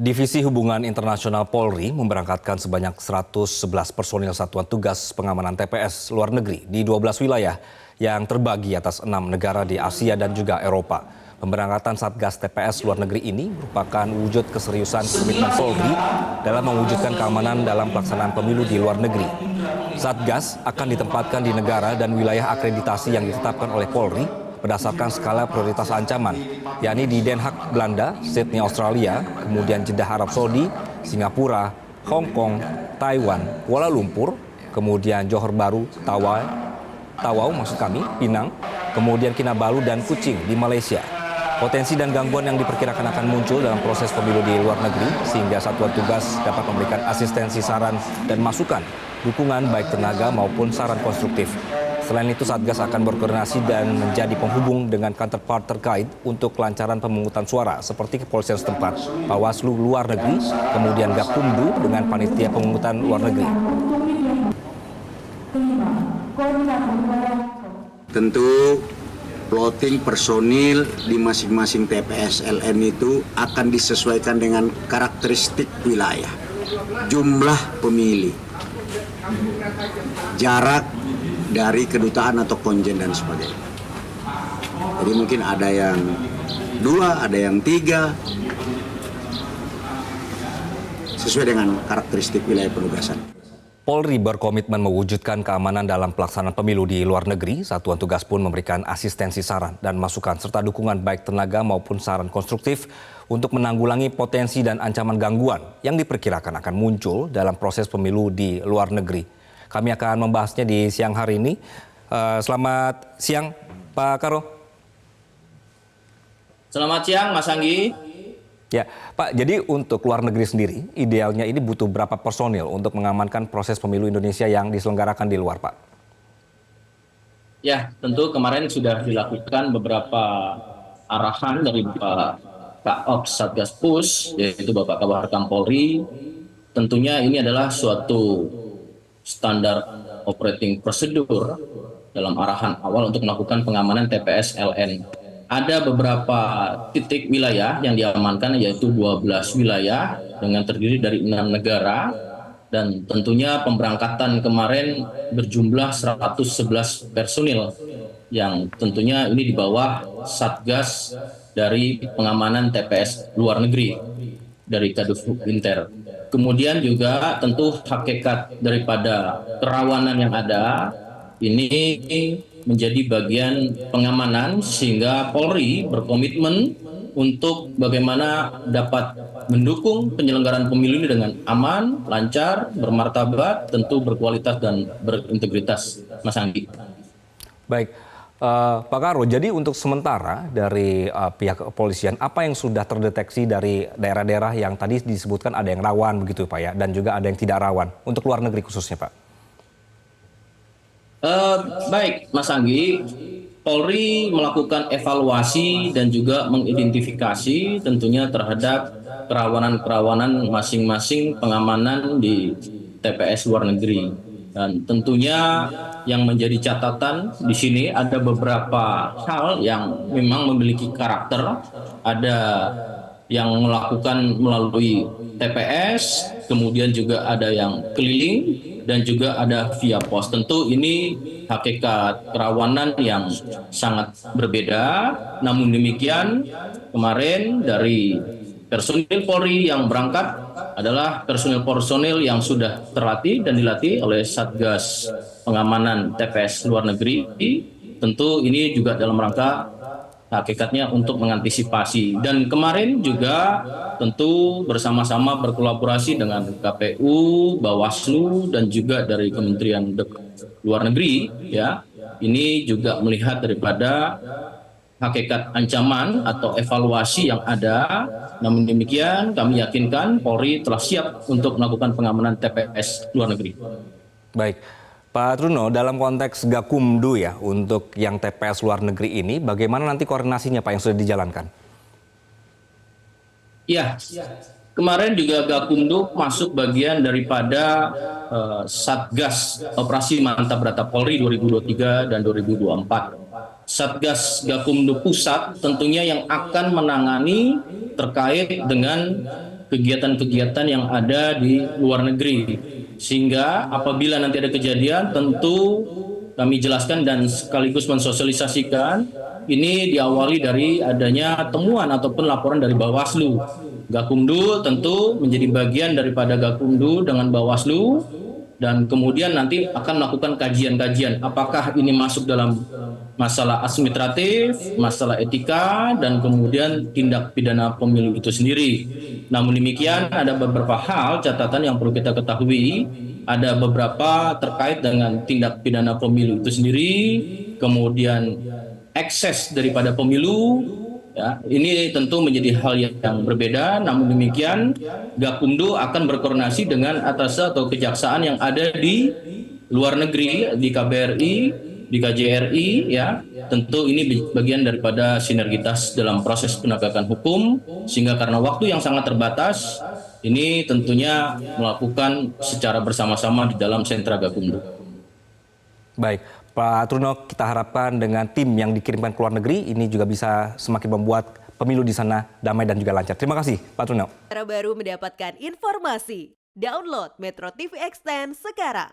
Divisi Hubungan Internasional Polri memberangkatkan sebanyak 111 personil Satuan Tugas Pengamanan TPS luar negeri di 12 wilayah yang terbagi atas 6 negara di Asia dan juga Eropa. Pemberangkatan Satgas TPS luar negeri ini merupakan wujud keseriusan komitmen Polri dalam mewujudkan keamanan dalam pelaksanaan pemilu di luar negeri. Satgas akan ditempatkan di negara dan wilayah akreditasi yang ditetapkan oleh Polri berdasarkan skala prioritas ancaman, yakni di Den Haag, Belanda, Sydney, Australia, kemudian Jeddah, Arab Saudi, Singapura, Hong Kong, Taiwan, Kuala Lumpur, kemudian Johor Bahru, Tawau maksud kami, Pinang, kemudian Kinabalu dan Kuching di Malaysia. Potensi dan gangguan yang diperkirakan akan muncul dalam proses pemilu di luar negeri, sehingga satuan tugas dapat memberikan asistensi, saran, dan masukan, dukungan baik tenaga maupun saran konstruktif. Selain itu, Satgas akan berkoordinasi dan menjadi penghubung dengan counterpart terkait untuk kelancaran pemungutan suara seperti kepolisian setempat, Bawaslu luar negeri, kemudian Gakumdu dengan panitia pemungutan luar negeri. Tentu plotting personil di masing-masing TPS LN itu akan disesuaikan dengan karakteristik wilayah, jumlah pemilih, jarak dari kedutaan atau konjen dan sebagainya. Jadi mungkin ada yang 2, ada yang 3, sesuai dengan karakteristik wilayah penugasan. Polri berkomitmen mewujudkan keamanan dalam pelaksanaan pemilu di luar negeri. Satuan tugas pun memberikan asistensi, saran, dan masukan serta dukungan baik tenaga maupun saran konstruktif untuk menanggulangi potensi dan ancaman gangguan yang diperkirakan akan muncul dalam proses pemilu di luar negeri. Kami akan membahasnya di siang hari ini. Selamat siang, Pak Karo. Selamat siang, Mas Anggi. Ya, Pak, jadi untuk luar negeri sendiri, idealnya ini butuh berapa personil untuk mengamankan proses pemilu Indonesia yang diselenggarakan di luar, Pak? Ya, tentu kemarin sudah dilakukan beberapa arahan dari Pak Kaops Satgas Pus, yaitu Bapak Kabar Polri. Tentunya ini adalah suatu standar operating procedure dalam arahan awal untuk melakukan pengamanan TPS LN. Ada beberapa titik wilayah yang diamankan, yaitu 12 wilayah dengan terdiri dari 6 negara, dan tentunya pemberangkatan kemarin berjumlah 111 personil yang tentunya ini di bawah Satgas dari pengamanan TPS luar negeri dari Kadif Inter. Kemudian juga tentu hakikat daripada kerawanan yang ada ini menjadi bagian pengamanan, sehingga Polri berkomitmen untuk bagaimana dapat mendukung penyelenggaraan pemilu ini dengan aman, lancar, bermartabat, tentu berkualitas dan berintegritas, Mas Anggi. Baik, Pak Karo, jadi untuk sementara dari pihak kepolisian, apa yang sudah terdeteksi dari daerah-daerah yang tadi disebutkan ada yang rawan begitu Pak ya, dan juga ada yang tidak rawan, untuk luar negeri khususnya Pak? Baik, Mas Anggi, Polri melakukan evaluasi dan juga mengidentifikasi tentunya terhadap kerawanan-kerawanan masing-masing pengamanan di TPS luar negeri. Dan tentunya yang menjadi catatan di sini ada beberapa hal yang memang memiliki karakter. Ada yang melakukan melalui TPS, kemudian juga ada yang keliling, dan juga ada via pos. Tentu ini hakikat kerawanan yang sangat berbeda. Namun demikian, kemarin dari personil Polri yang berangkat adalah personil yang sudah terlatih dan dilatih oleh Satgas Pengamanan TPS luar negeri. Tentu ini juga dalam rangka hakikatnya untuk mengantisipasi. Dan kemarin juga tentu bersama-sama berkolaborasi dengan KPU, Bawaslu, dan juga dari Kementerian Luar Negeri. Ya, ini juga melihat daripada hakikat ancaman atau evaluasi yang ada. Namun demikian, kami yakinkan Polri telah siap untuk melakukan pengamanan TPS luar negeri. Baik, Pak Truno, dalam konteks Gakumdu ya, untuk yang TPS luar negeri ini, bagaimana nanti koordinasinya Pak yang sudah dijalankan? Ya, kemarin juga Gakumdu masuk bagian daripada Satgas Operasi Mantap Brata Polri 2023 dan 2024. Satgas Gakumdu Pusat tentunya yang akan menangani terkait dengan kegiatan-kegiatan yang ada di luar negeri. Sehingga apabila nanti ada kejadian, tentu kami jelaskan dan sekaligus mensosialisasikan ini diawali dari adanya temuan ataupun laporan dari Bawaslu. Gakumdu tentu menjadi bagian daripada Gakumdu dengan Bawaslu, dan kemudian nanti akan melakukan kajian-kajian apakah ini masuk dalam masalah administratif, masalah etika, dan kemudian tindak pidana pemilu itu sendiri. Namun demikian ada beberapa hal catatan yang perlu kita ketahui, ada beberapa terkait dengan tindak pidana pemilu itu sendiri, kemudian ekses daripada pemilu. Ya, ini tentu menjadi hal yang berbeda. Namun demikian, Gakumdu akan berkoordinasi dengan atasnya atau kejaksaan yang ada di luar negeri, di KBRI, di KJRI. Ya, tentu ini bagian daripada sinergitas dalam proses penegakan hukum. Sehingga karena waktu yang sangat terbatas, ini tentunya melakukan secara bersama-sama di dalam sentra Gakumdu. Baik, Pak Truno, kita harapkan dengan tim yang dikirimkan ke luar negeri ini juga bisa semakin membuat pemilu di sana damai dan juga lancar. Terima kasih, Pak Truno. Cara baru mendapatkan informasi. Download Metro TV Extend sekarang.